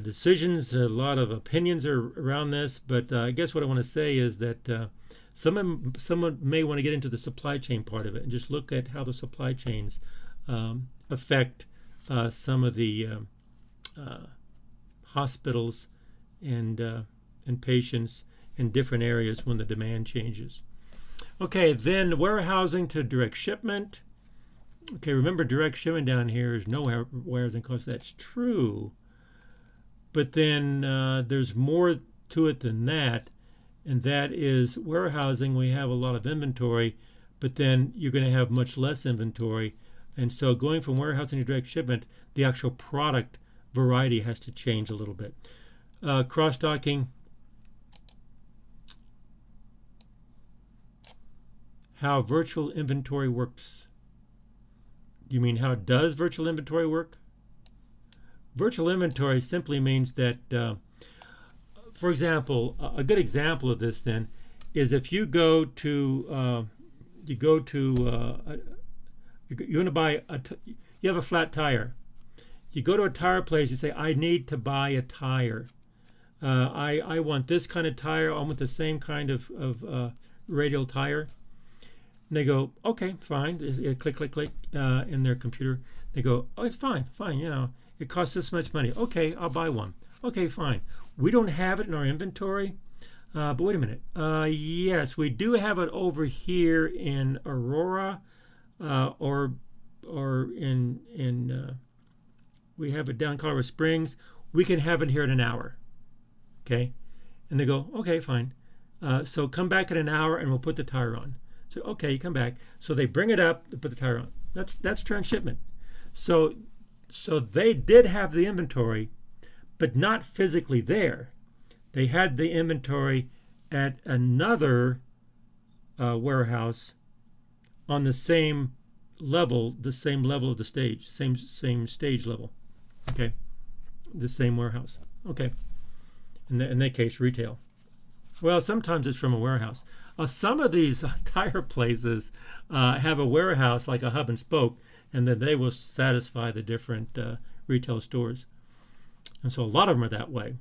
A: decisions, a lot of opinions are around this, but I guess what I want to say is that Someone may want to get into the supply chain part of it and just look at how the supply chains affect some of the hospitals and patients in different areas when the demand changes. Okay, then warehousing to direct shipment. Okay, remember direct shipment down here is no warehousing cost. That's true. But then there's more to it than that, and that is warehousing. We have a lot of inventory, but then you're going to have much less inventory. And so going from warehousing to direct shipment, the actual product variety has to change a little bit. Cross-docking. How virtual inventory works. You mean how does virtual inventory work? Virtual inventory simply means that, for example, a good example of this then is if you go to you want to buy you have a flat tire. You go to a tire place. You say, I need to buy a tire. I want this kind of tire. I want the same kind of radial tire. And they go, okay, fine. Click, click, click in their computer. They go, oh, it's fine, fine. It costs this much money. Okay, I'll buy one. Okay, fine. We don't have it in our inventory. But wait a minute. Yes, we do have it over here in Aurora, or in we have it down in Colorado Springs. We can have it here in an hour. Okay, and they go, okay, fine. So come back in an hour and we'll put the tire on. So okay, you come back. So they bring it up to put the tire on. That's transshipment. So they did have the inventory, but not physically there. They had the inventory at another warehouse on the same level of the stage, same stage level. Okay, the same warehouse. Okay, in that case, retail. Well, sometimes it's from a warehouse. Some of these tire places have a warehouse like a hub and spoke, and then they will satisfy the different retail stores. And so a lot of them are that way.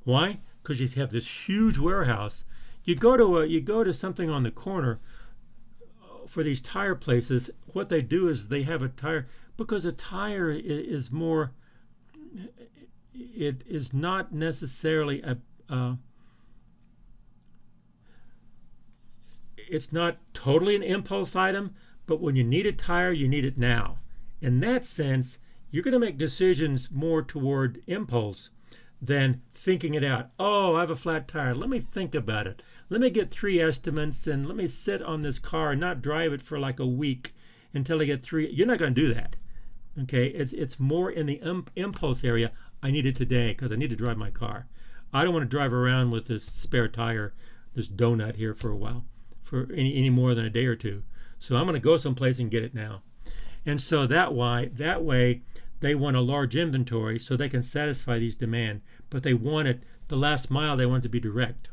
A: Why? Because you have this huge warehouse. You go to something on the corner for these tire places. What they do is they have a tire, because a tire is more. It is not necessarily it's not totally an impulse item, but when you need a tire, you need it now. In that sense, you're going to make decisions more toward impulse than thinking it out. Oh, I have a flat tire. Let me think about it. Let me get 3 estimates and let me sit on this car and not drive it for like a week until I get 3. You're not going to do that. Okay, it's more in the impulse area. I need it today because I need to drive my car. I don't want to drive around with this spare tire, this donut here for a while, for any more than a day or two. So I'm going to go someplace and get it now. And so that way they want a large inventory so they can satisfy these demand, but they want it the last mile. They want it to be direct,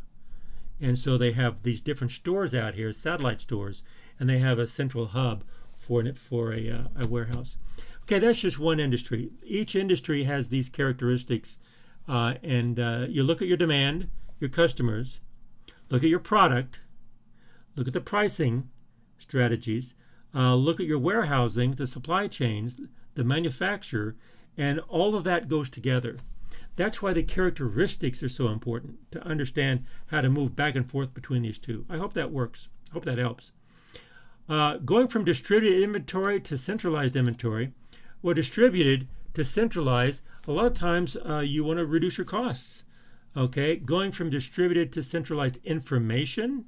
A: and so they have these different stores out here, satellite stores, and they have a central hub for a warehouse. Okay, that's just one industry. Each industry has these characteristics, and you look at your demand, your customers, look at your product, look at the pricing strategies, look at your warehousing, the supply chains, the manufacturer, and all of that goes together. That's why the characteristics are so important, to understand how to move back and forth between these two. I hope that works. I hope that helps. Going from distributed inventory to centralized inventory, well, distributed to centralized, a lot of times you want to reduce your costs. Okay, going from distributed to centralized information,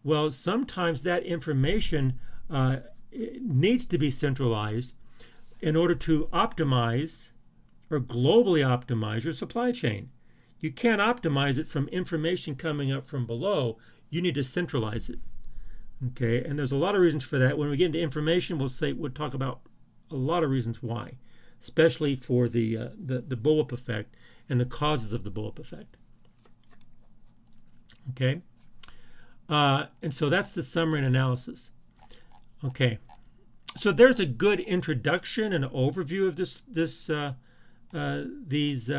A: well, sometimes that information needs to be centralized in order to optimize or globally optimize your supply chain. You can't optimize it from information coming up from below. You need to centralize it. Okay, and there's a lot of reasons for that. When we get into information, we'll talk about a lot of reasons why, especially for the bullwhip effect and the causes of the bullwhip effect. Okay, and so that's the summary and analysis. Okay, so there's a good introduction and overview of these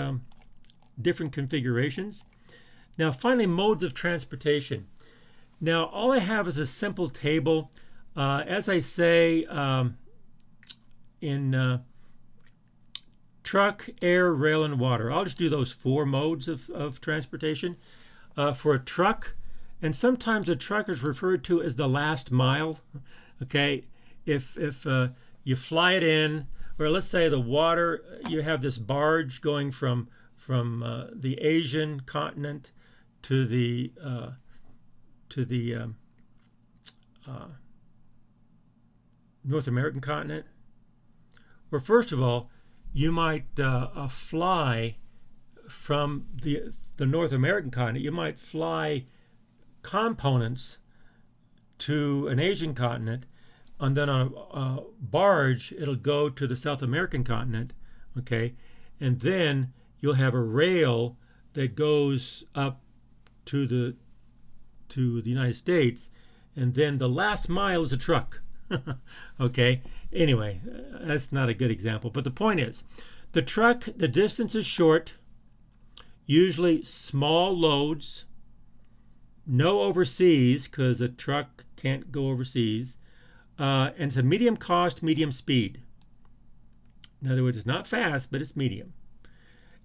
A: different configurations. Now, finally, modes of transportation. Now, all I have is a simple table. As I say, in truck, air, rail, and water. I'll just do those 4 modes of transportation. For a truck, and sometimes a truck is referred to as the last mile. Okay, if you fly it in, or let's say the water, you have this barge going from the Asian continent to the North American continent. Well, first of all, you might fly from the North American continent. You might fly components to an Asian continent, and then on a barge, it'll go to the South American continent. Okay, and then you'll have a rail that goes up to the United States, and then the last mile is a truck. Okay, anyway, that's not a good example, but the point is, the truck, the distance is short, usually small loads, no overseas, because a truck can't go overseas, and it's a medium cost, medium speed. In other words, it's not fast, but it's medium.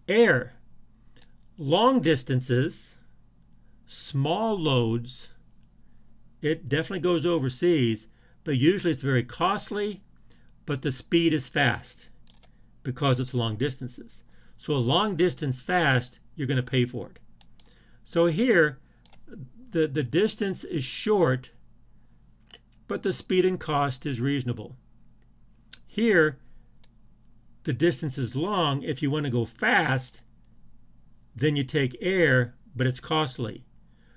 A: Air, long distances, small loads, it definitely goes overseas, but usually it's very costly, but the speed is fast because it's long distances. So a long distance fast, you're going to pay for it. So here, the distance is short, but the speed and cost is reasonable. Here, the distance is long. If you want to go fast, then you take air, but it's costly.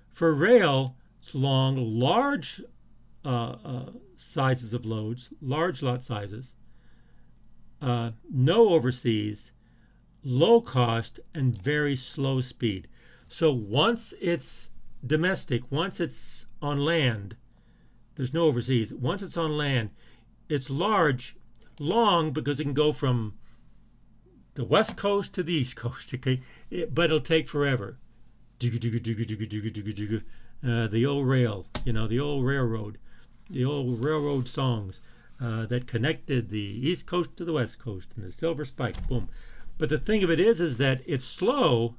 A: For rail, it's long, large sizes of loads, large lot sizes, no overseas, low cost, and very slow speed. So once it's domestic, once it's on land, there's no overseas. Once it's on land, it's long because it can go from the west coast to the east coast, okay? But it'll take forever. The old rail, the old railroad, the old railroad songs that connected the east coast to the west coast, and the silver spike, boom. But the thing of it is that it's slow,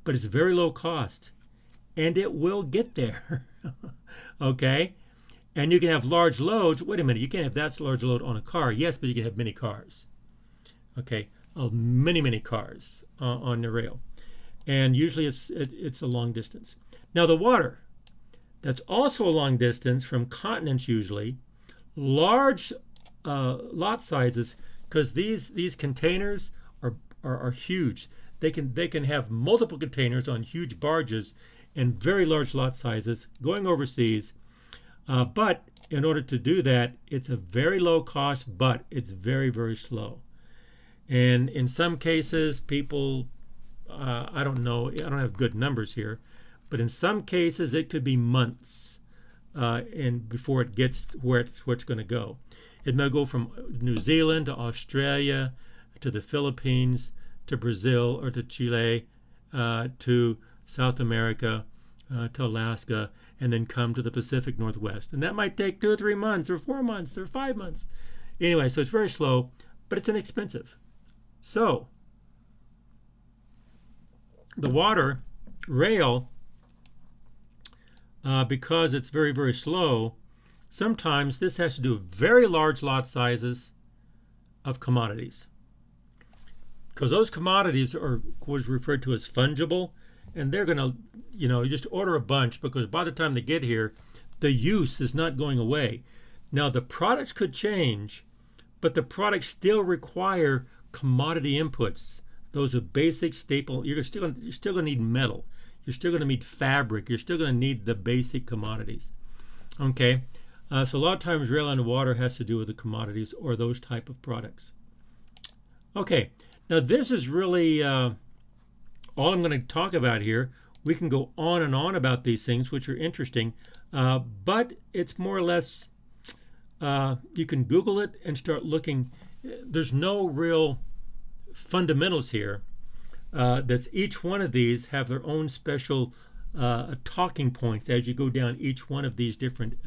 A: but it's very low cost, and it will get there, okay? And you can have large loads. Wait a minute, you can't have that large load on a car. Yes, but you can have many cars, okay? Many cars on the rail. And usually it's a long distance. Now the water, that's also a long distance from continents usually. Large lot sizes, because these containers are huge. They can have multiple containers on huge barges and very large lot sizes going overseas. But in order to do that, it's a very low cost, but it's very, very slow. And in some cases, people, I don't know, I don't have good numbers here, but in some cases, it could be months and before it gets where it's going to go. It may go from New Zealand to Australia to the Philippines to Brazil or to Chile to South America to Alaska, and then come to the Pacific Northwest. And that might take 2 or 3 months or 4 months or 5 months. Anyway, so it's very slow, but it's inexpensive. So the water, rail, because it's very, very slow, sometimes this has to do with very large lot sizes of commodities. Because those commodities are what's referred to as fungible, and they're going to, you just order a bunch because by the time they get here, the use is not going away. Now, the products could change, but the products still require commodity inputs. Those are basic staple. You're still going to need metal. You're still going to need fabric. You're still going to need the basic commodities. Okay, so a lot of times rail and water has to do with the commodities or those type of products. Okay, now this is really all I'm going to talk about here. We can go on and on about these things, which are interesting, but it's more or less, you can Google it and start looking. There's no real fundamentals here. That's each one of these have their own special talking points as you go down each one of these different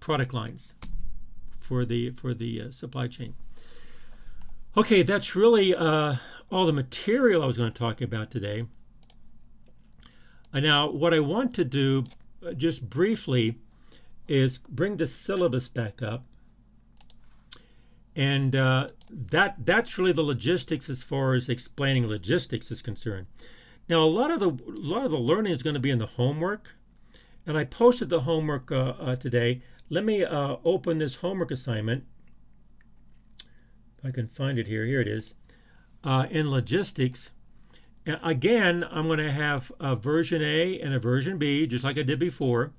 A: product lines for the supply chain. Okay, that's really all the material I was going to talk about today. Now, what I want to do, just briefly, is bring the syllabus back up, and that's really the logistics as far as explaining logistics is concerned. Now, a lot of the learning is going to be in the homework, and I posted the homework today. Let me open this homework assignment. If I can find it here. Here it is. In logistics, again, I'm going to have a version A and a version B, just like I did before.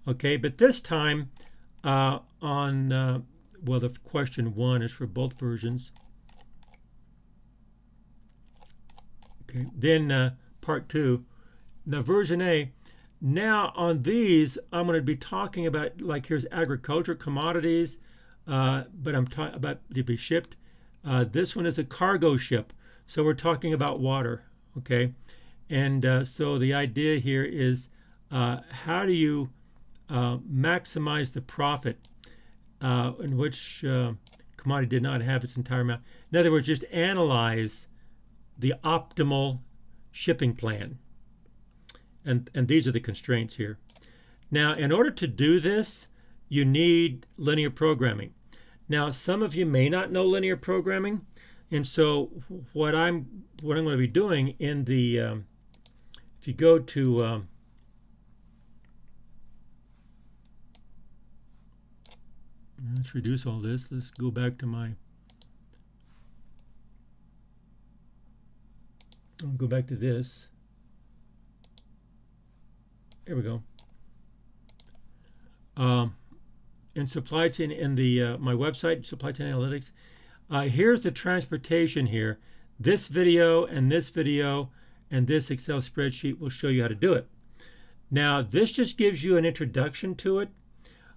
A: Okay, but this time well, the question 1 is for both versions. Okay, then part 2, the version A. Now on these, I'm going to be talking about, like, here's agriculture, commodities, but I'm talking about to be shipped. This one is a cargo ship, so we're talking about water. Okay, and so the idea here is how do you maximize the profit in which commodity did not have its entire amount. In other words, just analyze the optimal shipping plan. And these are the constraints here. Now, in order to do this, you need linear programming. Now, some of you may not know linear programming, and so what I'm going to be doing in the if you go to let's reduce all this. Let's go back to I'll go back to this. Here we go. In supply chain, in the my website, Supply Chain Analytics, here's the transportation here. This video and this video and this Excel spreadsheet will show you how to do it. Now, this just gives you an introduction to it.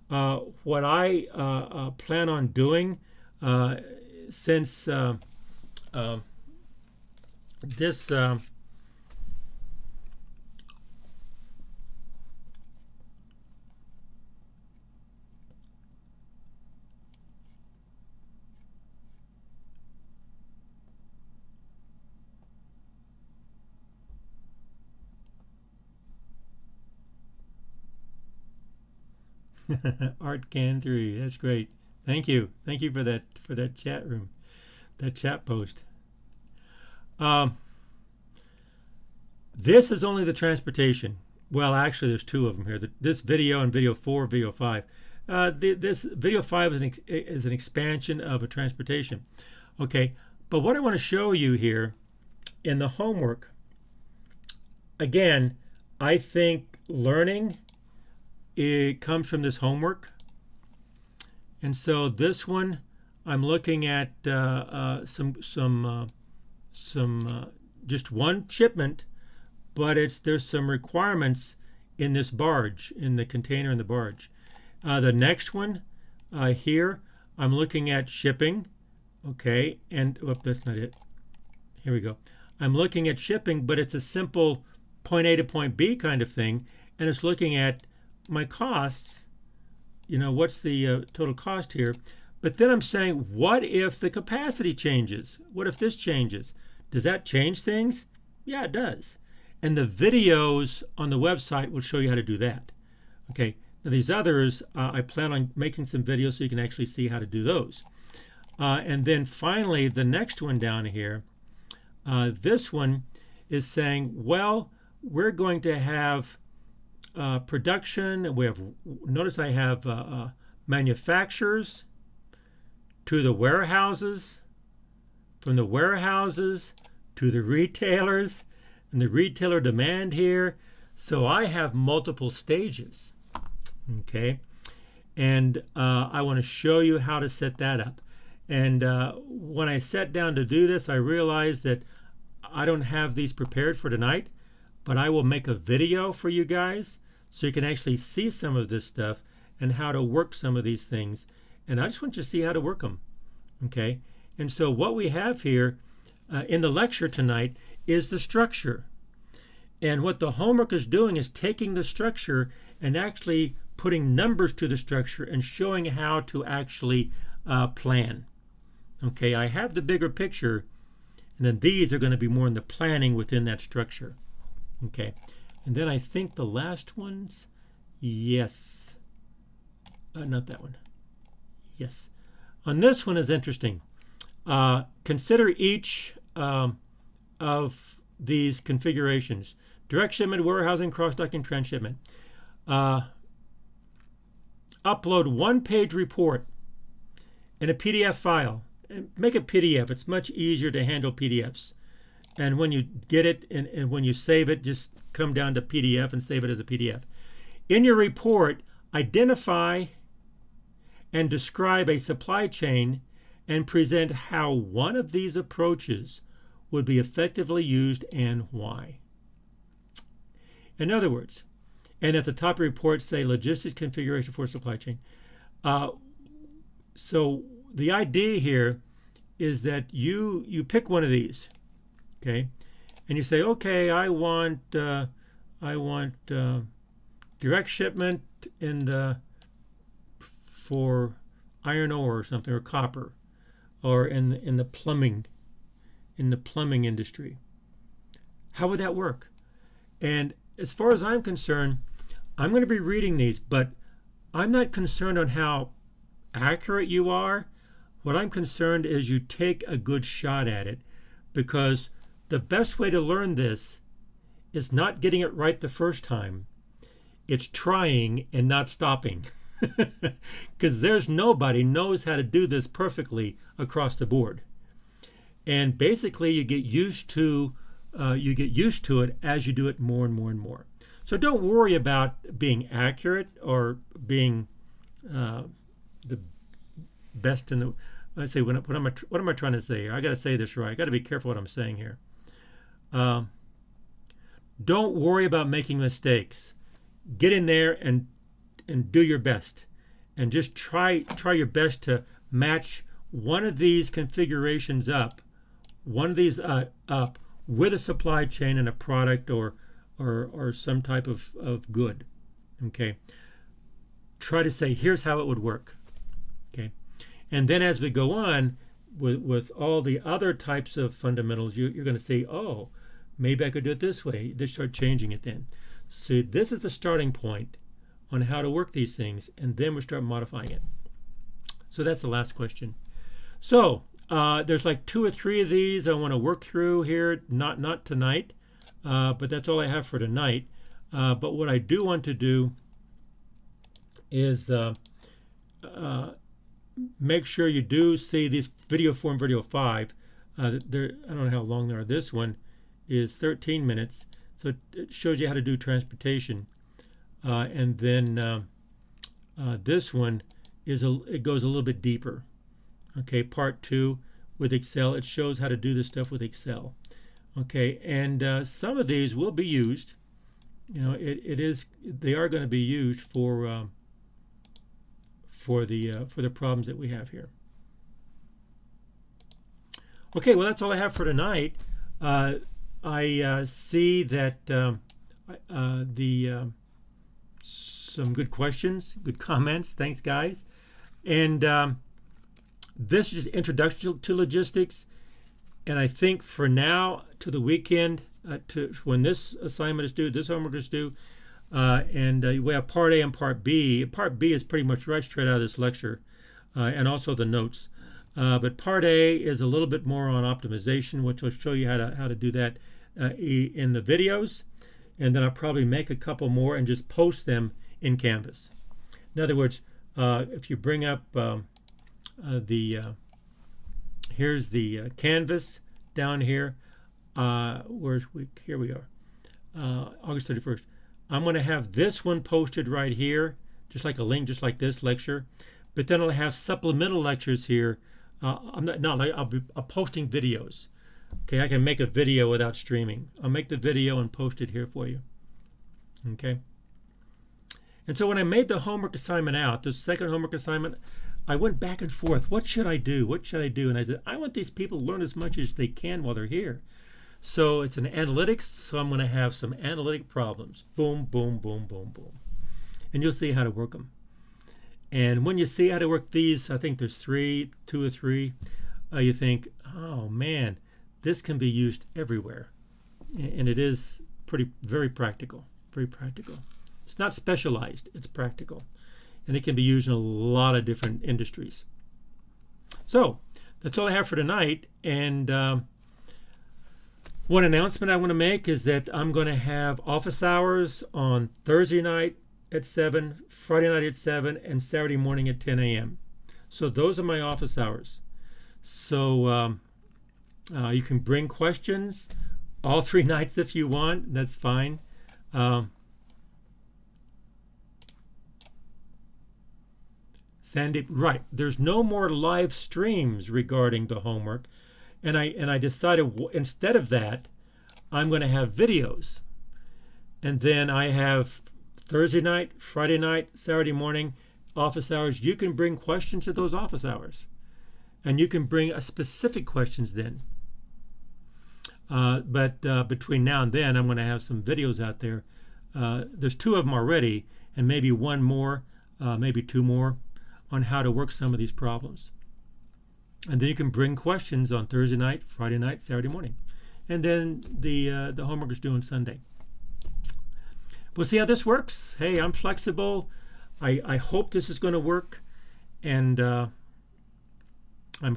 A: What I plan on doing, since this Art Can 3, that's great. Thank you for that chat room, that chat post. This is only the transportation. Well, actually, there's 2 of them here. This video and video 4, video 5. This video 5 is an expansion of a transportation. Okay, but what I want to show you here in the homework, again, I think learning, it comes from this homework. And so this one, I'm looking at just one shipment, but there's some requirements in this barge, in the container in the barge. The next one here, I'm looking at shipping. Okay, and that's not it. Here we go. I'm looking at shipping, but it's a simple point A to point B kind of thing, and it's looking at my costs, what's the total cost here? But then I'm saying, what if the capacity changes? What if this changes? Does that change things? Yeah, it does. And the videos on the website will show you how to do that. Okay, now these others, I plan on making some videos so you can actually see how to do those. And then finally, the next one down here, this one is saying, well, we're going to have production. We have, notice I have manufacturers to the warehouses, from the warehouses to the retailers, and the retailer demand here. So I have multiple stages. Okay, and I want to show you how to set that up. And when I sat down to do this, I realized that I don't have these prepared for tonight, but I will make a video for you guys so you can actually see some of this stuff and how to work some of these things. And I just want you to see how to work them. Okay, and so what we have here in the lecture tonight is the structure. And what the homework is doing is taking the structure and actually putting numbers to the structure and showing how to actually plan. Okay, I have the bigger picture, and then these are going to be more in the planning within that structure. Okay, and then I think the last ones, yes, not that one. Yes, on this one is interesting. Consider each of these configurations: direct shipment, warehousing, cross-docking, transshipment. Upload one-page report in a PDF file. Make a PDF. It's much easier to handle PDFs. And when you get it and when you save it, just come down to PDF and save it as a PDF. In your report, identify and describe a supply chain and present how one of these approaches would be effectively used and why. In other words, and at the top of the report say logistics configuration for supply chain. So the idea here is that you pick one of these, okay, and you say, okay, I want direct shipment for iron ore or something, or copper, or in the plumbing industry. How would that work? And as far as I'm concerned, I'm going to be reading these, but I'm not concerned on how accurate you are. What I'm concerned is you take a good shot at it, because the best way to learn this is not getting it right the first time. It's trying and not stopping. Because there's nobody knows how to do this perfectly across the board. And basically you get used to it as you do it more and more and more. So don't worry about being accurate or being the best in the. Let's say what am I trying to say here? I got to say this right. I got to be careful what I'm saying here. Don't worry about making mistakes. Get in there and do your best, and just try your best to match one of these configurations up, up with a supply chain and a product or some type of good. Okay. Try to say, here's how it would work. Okay. And then as we go on with all the other types of fundamentals, you're going to say, oh, maybe I could do it this way. They start changing it then. So this is the starting point on how to work these things, and then we start modifying it. So that's the last question. So there's like 2 or 3 of these I want to work through here, not tonight, but that's all I have for tonight. But what I do want to do is make sure you do see these video 4 and video 5. I don't know how long they are. This one is 13 minutes, so it shows you how to do transportation. And then this one it goes a little bit deeper. Okay, part 2 with Excel. It shows how to do this stuff with Excel. Okay, and some of these will be used. You know, they are going to be used for the problems that we have here. Okay, well that's all I have for tonight. I see that some good questions, good comments. Thanks, guys. And this is introduction to logistics. And I think for now, to the weekend, to when this assignment is due, this homework is due, and we have Part A and Part B. Part B is pretty much right straight out of this lecture, and also the notes. But Part A is a little bit more on optimization, which will show you how to do that in the videos. And then I'll probably make a couple more and just post them in Canvas. In other words, if you bring up here's the Canvas down here. Here we are, August 31st. I'm going to have this one posted right here, just like a link, just like this lecture. But then I'll have supplemental lectures here. I'll be posting videos. Okay, I can make a video without streaming. I'll make the video and post it here for you. Okay. And so when I made the homework assignment out, the second homework assignment, I went back and forth. What should I do? What should I do? And I said, I want these people to learn as much as they can while they're here. So it's an analytics, so I'm going to have some analytic problems. Boom, boom, boom, boom, boom. And you'll see how to work them. And when you see how to work these, I think there's two or three, you think, oh man, this can be used everywhere. And it is very practical, very practical. It's not specialized, it's practical. And it can be used in a lot of different industries. So that's all I have for tonight. And one announcement I want to make is that I'm going to have office hours on Thursday night at 7, Friday night at 7, and Saturday morning at 10 a.m. So those are my office hours. So you can bring questions all 3 nights if you want. That's fine. Sandeep, right. There's no more live streams regarding the homework. And I decided instead of that, I'm going to have videos. And then I have Thursday night, Friday night, Saturday morning, office hours. You can bring questions to those office hours. And you can bring specific questions then. But between now and then, I'm going to have some videos out there. There's 2 of them already, and maybe 1 more, maybe 2 more, on how to work some of these problems. And then you can bring questions on Thursday night, Friday night, Saturday morning. And then the homework is due on Sunday. We'll see how this works. Hey, I'm flexible. I hope this is going to work. And I'm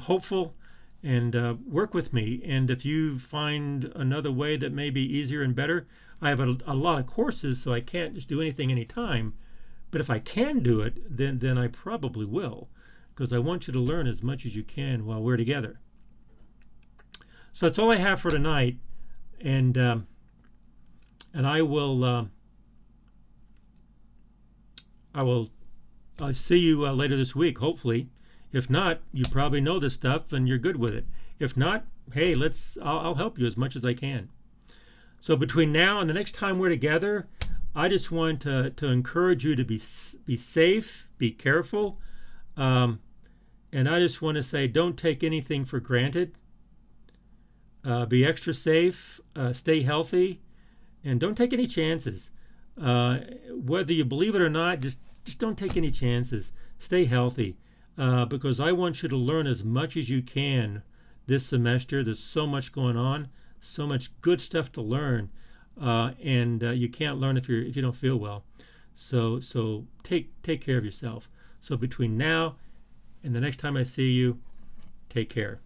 A: hopeful. And work with me. And if you find another way that may be easier and better, I have a lot of courses, so I can't just do anything anytime. But if I can do it, then I probably will, because I want you to learn as much as you can while we're together. So that's all I have for tonight, and I'll see you later this week, hopefully. If not, you probably know this stuff and you're good with it. If not, hey, I'll help you as much as I can. So between now and the next time we're together, I just want to encourage you to be safe, be careful, and I just want to say don't take anything for granted. Be extra safe, stay healthy, and don't take any chances. Whether you believe it or not, just don't take any chances. Stay healthy, because I want you to learn as much as you can this semester. There's so much going on, so much good stuff to learn. And you can't learn if you don't feel well. So take care of yourself. So between now and the next time I see you, take care.